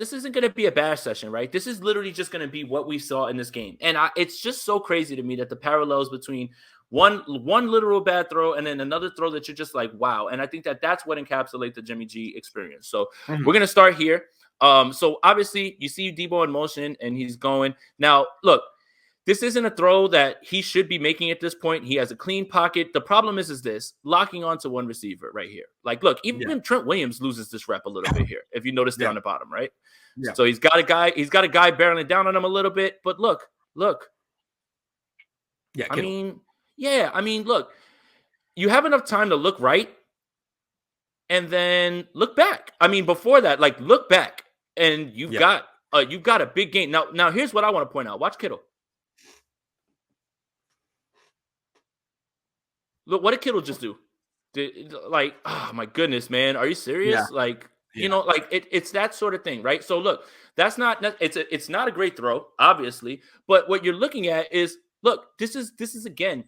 this isn't going to be a bad session, right? This is literally just going to be what we saw in this game. And it's just so crazy to me that the parallels between one literal bad throw and then another throw that you're just like, wow. And I think that's what encapsulates the Jimmy G experience. So we're going to start here. So obviously you see Debo in motion and he's going. Now, look, this isn't a throw that he should be making at this point. He has a clean pocket. The problem is this, locking onto one receiver right here. Like, look, even Trent Williams loses this rep a little bit here, if you notice down the bottom, right? Yeah. So he's got a guy barreling down on him a little bit. But look. Yeah, I mean, look, you have enough time to look right and then look back. I mean, before that, like, look back and you've got a big gain. Now, here's what I want to point out. Watch Kittle. Look, what did Kittle just do? Like, oh my goodness, man, are you serious? Yeah. Like, you know, like it's that sort of thing, right? So look, it's not a great throw, obviously, but what you're looking at is, look, this is again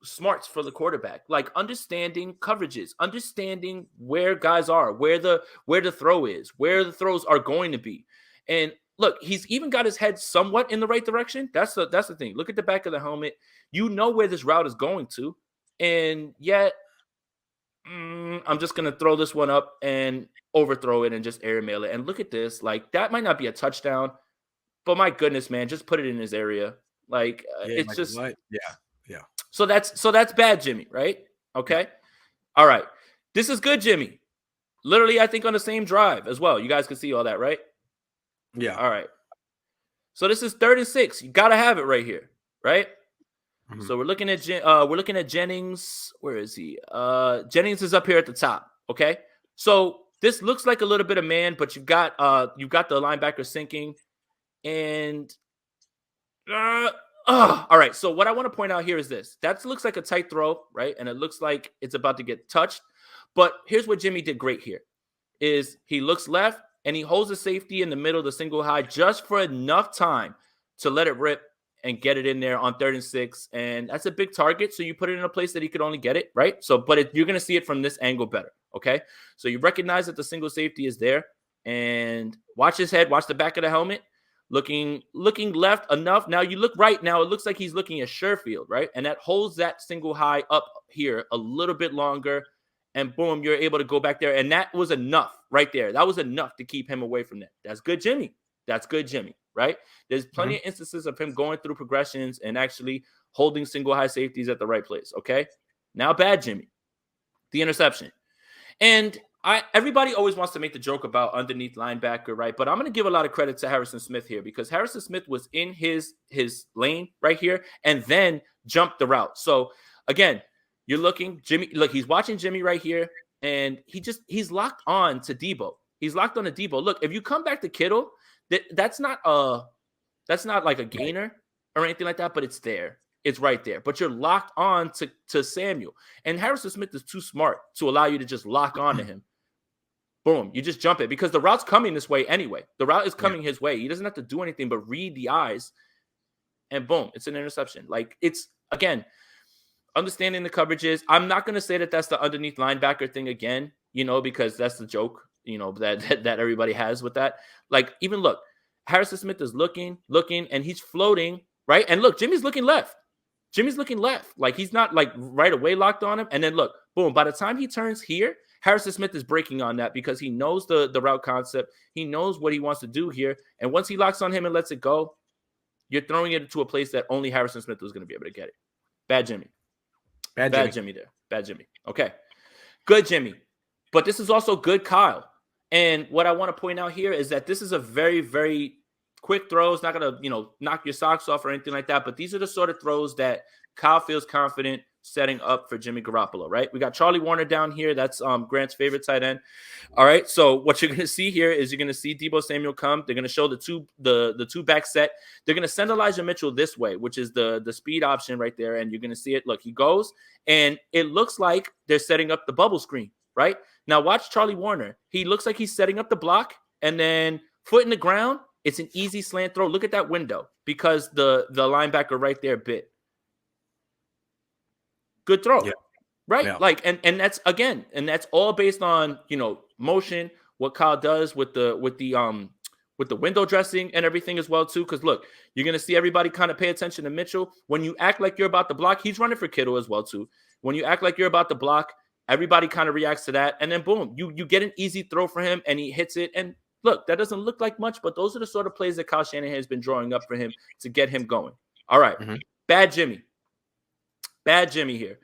smarts for the quarterback, like understanding coverages, understanding where guys are, where the throw is, where the throws are going to be, and look, he's even got his head somewhat in the right direction. That's the thing. Look at the back of the helmet. You know where this route is going to. And yet, I'm just going to throw this one up and overthrow it and just airmail it. And look at this. Like, that might not be a touchdown, but my goodness, man, just put it in his area. Like, it's like just what? Yeah. So that's bad, Jimmy, right? Okay. All right. This is good, Jimmy. Literally, I think on the same drive as well. You guys can see all that, right? Yeah. All right. So this is 3rd and 6. You got to have it right here, right? Mm-hmm. So we're looking at Jennings. Where is he? Jennings is up here at the top. Okay. So this looks like a little bit of man, but you've got the linebacker sinking. And all right. So what I want to point out here is this. That looks like a tight throw, right? And it looks like it's about to get touched. But here's what Jimmy did great here is he looks left and he holds the safety in the middle of the single high just for enough time to let it rip and get it in there on 3rd and 6. And that's a big target. So you put it in a place that he could only get it, right? So, but you're going to see it from this angle better, okay? So you recognize that the single safety is there. And watch his head, watch the back of the helmet. Looking left enough. Now you look right. Now it looks like he's looking at Sherfield, right? And that holds that single high up here a little bit longer. And boom, you're able to go back there. And that was enough right there. That was enough to keep him away from that. That's good, Jimmy. That's good, Jimmy, right? There's plenty of instances of him going through progressions and actually holding single high safeties at the right place, okay? Now, bad Jimmy, the interception. And everybody always wants to make the joke about underneath linebacker, right? But I'm going to give a lot of credit to Harrison Smith here because Harrison Smith was in his lane right here and then jumped the route. So, again, you're looking, Jimmy, look, he's watching Jimmy right here, and he's locked on to Debo. He's locked on to Debo. Look, if you come back to Kittle, that's not like a gainer or anything like that, but it's there. It's right there. But you're locked on to Samuel. And Harrison Smith is too smart to allow you to just lock on to him. Boom. You just jump it because the route's coming this way anyway. The route is coming his way. He doesn't have to do anything but read the eyes. And boom, it's an interception. Like, it's, again, understanding the coverages. I'm not going to say that that's the underneath linebacker thing again, because that's the joke. That everybody has with that. Like, even look, Harrison Smith is looking, and he's floating, right? And look, Jimmy's looking left. Like, he's not like right away locked on him. And then look, boom, by the time he turns here, Harrison Smith is breaking on that because he knows the route concept. He knows what he wants to do here. And once he locks on him and lets it go, you're throwing it into a place that only Harrison Smith was going to be able to get it. Bad Jimmy. Bad Jimmy there. Bad Jimmy. Okay. Good Jimmy. But this is also good Kyle. And what I want to point out here is that this is a very, very quick throw. It's not going to, knock your socks off or anything like that. But these are the sort of throws that Kyle feels confident setting up for Jimmy Garoppolo, right? We got Charlie Warner down here. That's Grant's favorite tight end. All right. So what you're going to see here is you're going to see Debo Samuel come. They're going to show the two back set. They're going to send Elijah Mitchell this way, which is the speed option right there. And you're going to see it. Look, he goes, and it looks like they're setting up the bubble screen, right? Now watch Charlie Warner. He looks like he's setting up the block, and then foot in the ground. It's an easy slant throw. Look at that window because the linebacker right there bit. Good throw, right? Yeah. Like, and that's again, and that's all based on motion. What Kyle does with the with the window dressing and everything as well, too. Because, look, you're going to see everybody kind of pay attention to Mitchell. When you act like you're about to block, he's running for Kittle as well, too. When you act like you're about to block, everybody kind of reacts to that. And then, boom, you get an easy throw for him, and he hits it. And, look, that doesn't look like much, but those are the sort of plays that Kyle Shanahan has been drawing up for him to get him going. All right. Bad Jimmy. Bad Jimmy here.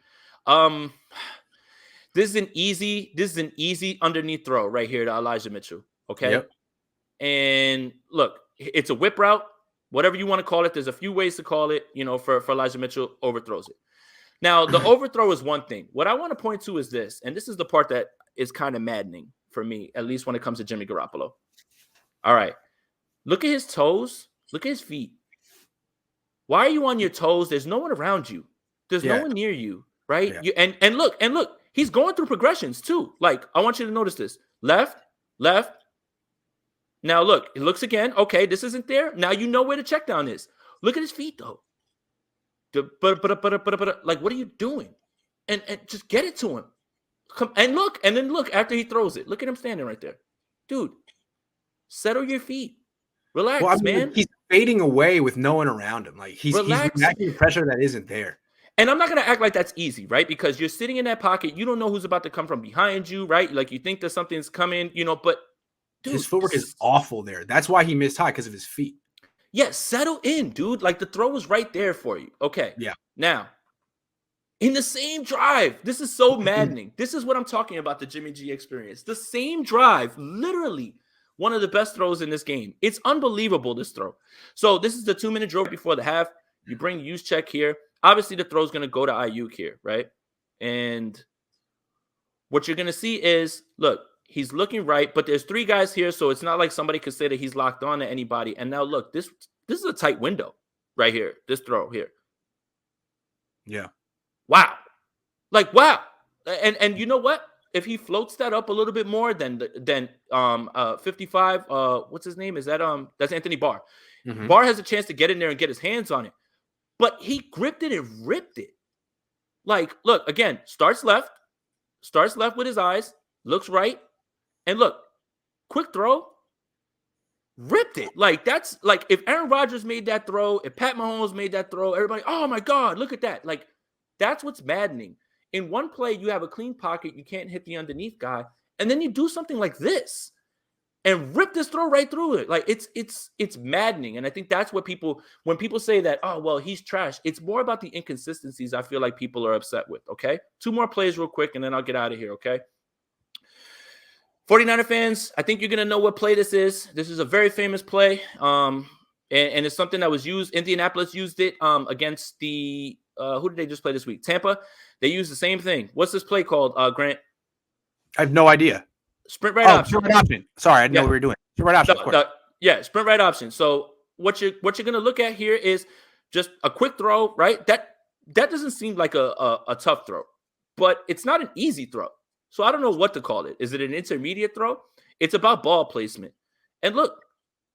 This is an easy underneath throw right here to Elijah Mitchell. Okay. Yep. And look, it's a whip route, whatever you want to call it. There's a few ways to call it, for Elijah Mitchell, overthrows it. Now, the overthrow is one thing. What I want to point to is this, and this is the part that is kind of maddening for me, at least when it comes to Jimmy Garoppolo. All right. Look at his toes. Look at his feet. Why are you on your toes? There's no one around you. There's no one near you, right? Yeah. And look, he's going through progressions too. Like, I want you to notice this. Left. Now, look, it looks again. Okay, this isn't there. Now you know where the check down is. Look at his feet, though. Like, what are you doing? And just get it to him. Come and look, after he throws it. Look at him standing right there. Dude, settle your feet. Relax, man. He's fading away with no one around him. Like, he's reacting to pressure that isn't there. And I'm not going to act like that's easy, right? Because you're sitting in that pocket. You don't know who's about to come from behind you, right? Like, you think that something's coming, but dude, his footwork is awful there. That's why he missed high, because of his feet. Yeah, settle in, dude. Like, the throw was right there for you. Okay. Yeah. Now, in the same drive, this is so maddening. This is what I'm talking about, the Jimmy G experience. The same drive, literally one of the best throws in this game. It's unbelievable, this throw. So this is the 2-minute drill before the half. You bring use check here. Obviously, the throw is going to go to Ayuk here, right? And what you're going to see is, look, he's looking right, but there's 3 guys here, so it's not like somebody could say that he's locked on to anybody. And now, look, this is a tight window right here, this throw here. Yeah. Wow. Like, wow. And you know what? If he floats that up a little bit more than 55, what's his name? Is that that's Anthony Barr. Mm-hmm. Barr has a chance to get in there and get his hands on it. But he gripped it and ripped it. Like, look, again, starts left with his eyes, looks right, and look, quick throw, ripped it. Like, that's like, if Aaron Rodgers made that throw, if Pat Mahomes made that throw, everybody, oh my God, look at that. Like, that's what's maddening. In one play, you have a clean pocket, you can't hit the underneath guy, and then you do something like this and rip this throw right through it. Like, it's maddening. And I think that's what when people say that, oh, well, he's trash, it's more about the inconsistencies I feel like people are upset with, okay? 2 more plays real quick, and then I'll get out of here, okay? 49er fans, I think you're going to know what play this is. This is a very famous play, and it's something that was used. Indianapolis used it against the who did they just play this week? Tampa. They used the same thing. What's this play called, Grant? I have no idea. Sprint right option. Sprint right option. Sorry, I didn't know what we were doing. Sprint right option, of course. Sprint right option. So what you're going to look at here is just a quick throw, right? That doesn't seem like a tough throw, but it's not an easy throw. So I don't know what to call it. Is it an intermediate throw? It's about ball placement. And look,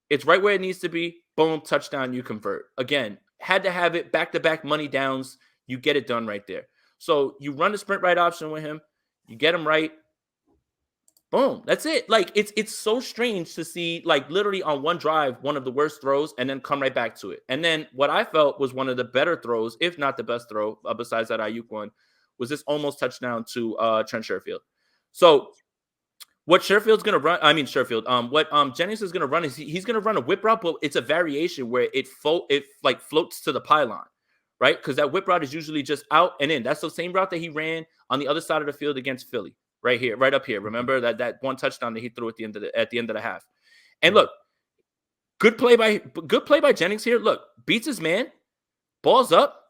it's right where it needs to be. Boom, touchdown, you convert. Again, had to have it, back-to-back money downs. You get it done right there. So you run the sprint right option with him. You get him right. Boom, that's it. Like, it's so strange to see, like, literally on one drive, one of the worst throws, and then come right back to it. And then what I felt was one of the better throws, if not the best throw, besides that Ayuk one, was this almost touchdown to Trent Sherfield. So what Sherfield's going to run, what Jennings is going to run is he's going to run a whip route, but it's a variation where it floats to the pylon, right? Because that whip route is usually just out and in. That's the same route that he ran on the other side of the field against Philly, right here, right up here. Remember that one touchdown that he threw at the end of the half. And look, good play by Jennings here. Look, beats his man, balls up,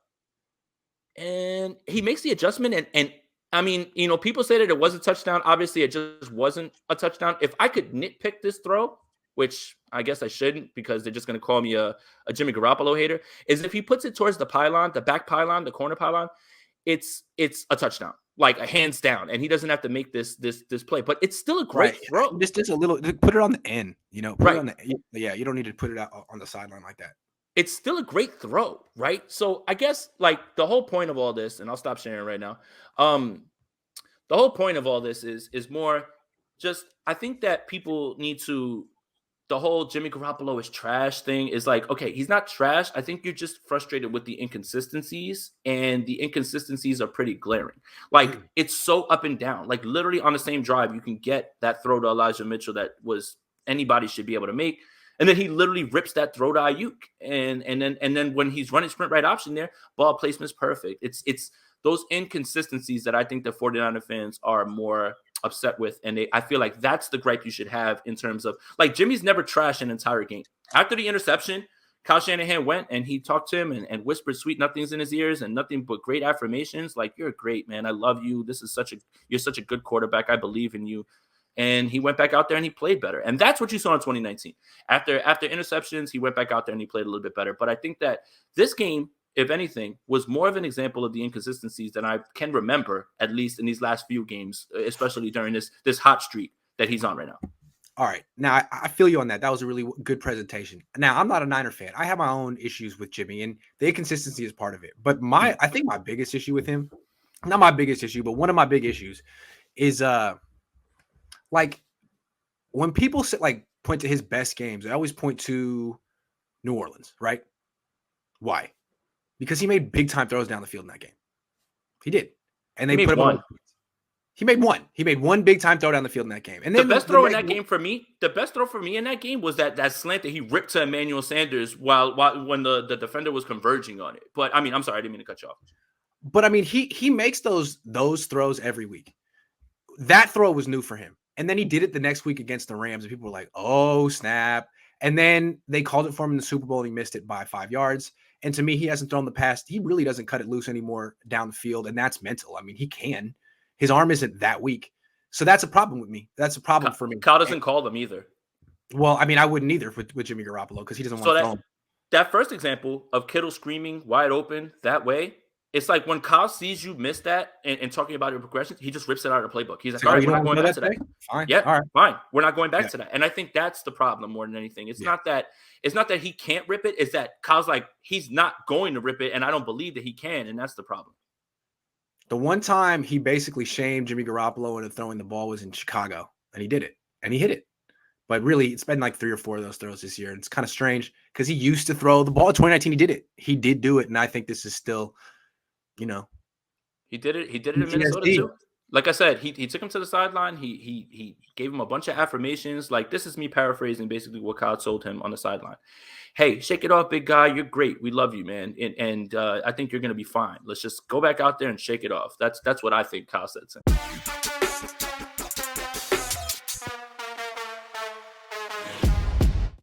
and he makes the adjustment. And I mean, people say that it was a touchdown. Obviously, it just wasn't a touchdown. If I could nitpick this throw, which I guess I shouldn't because they're just going to call me a Jimmy Garoppolo hater, is if he puts it towards the pylon, the back pylon, the corner pylon, it's a touchdown, like a hands down, and he doesn't have to make this play. But it's still a great throw. Just a little, put it on the end, put right. it on the, yeah, you don't need to put it out on the sideline like that. It's still a great throw, right? So I guess, like, the whole point of all this, and I'll stop sharing right now. The whole point of all this is more just, I think that people need to the whole Jimmy Garoppolo is trash thing is like, okay, he's not trash. I think you're just frustrated with the inconsistencies, and the inconsistencies are pretty glaring. Like, it's so up and down. Like, literally on the same drive, you can get that throw to Elijah Mitchell that was anybody should be able to make. And then he literally rips that throw to Ayuk. And then when he's running sprint right option there, ball placement's perfect. It's those inconsistencies that I think the 49er fans are more upset with. And I feel like that's the gripe you should have in terms of, like, Jimmy's never trashed an entire game. After the interception, Kyle Shanahan went and he talked to him and whispered sweet nothings in his ears and nothing but great affirmations. Like, you're great, man. I love you. You're such a good quarterback. I believe in you. And he went back out there and he played better. And that's what you saw in 2019. After interceptions, he went back out there and he played a little bit better. But I think that this game, if anything, was more of an example of the inconsistencies than I can remember, at least in these last few games, especially during this hot streak that he's on right now. All right. Now, I feel you on that. That was a really good presentation. Now, I'm not a Niner fan. I have my own issues with Jimmy, and the inconsistency is part of it. But I think my biggest issue with him, not my biggest issue, but one of my big issues is like when people point to his best games, they always point to New Orleans, right? Why? Because he made big time throws down the field in that game. He did. And they put him on. He made one. He made one big time throw down the field in that game. And then the best throw in that game for me in that game was that slant that he ripped to Emmanuel Sanders while when the defender was converging on it. But I mean, I'm sorry, I didn't mean to cut you off. But I mean, he makes those throws every week. That throw was new for him. And then he did it the next week against the Rams, and people were like, oh, snap. And then they called it for him in the Super Bowl, and he missed it by 5 yards. And to me, he hasn't thrown the pass. He really doesn't cut it loose anymore down the field, and that's mental. I mean, he can. His arm isn't that weak. So that's a problem with me. That's a problem for me. Kyle doesn't call them either. Well, I mean, I wouldn't either with Jimmy Garoppolo because he doesn't want to throw him. That first example of Kittle screaming wide open that way, it's like when Kyle sees you miss that and talking about your progressions, he just rips it out of the playbook. He's like, all right, we're not going back to that. Fine. Yeah, all right. Fine. We're not going back to that. And I think that's the problem more than anything. It's not that he can't rip it. It's that Kyle's like, he's not going to rip it, and I don't believe that he can, and that's the problem. The one time he basically shamed Jimmy Garoppolo into throwing the ball was in Chicago, and he did it, and he hit it. But really, it's been like 3 or 4 of those throws this year, and it's kind of strange because he used to throw the ball. In 2019, he did it. He did do it, and I think this is still, He did it. He did it in Minnesota too. Like I said, he took him to the sideline. He gave him a bunch of affirmations. Like, this is me paraphrasing basically what Kyle told him on the sideline. Hey, shake it off, big guy. You're great. We love you, man. And I think you're going to be fine. Let's just go back out there and shake it off. That's what I think Kyle said to him.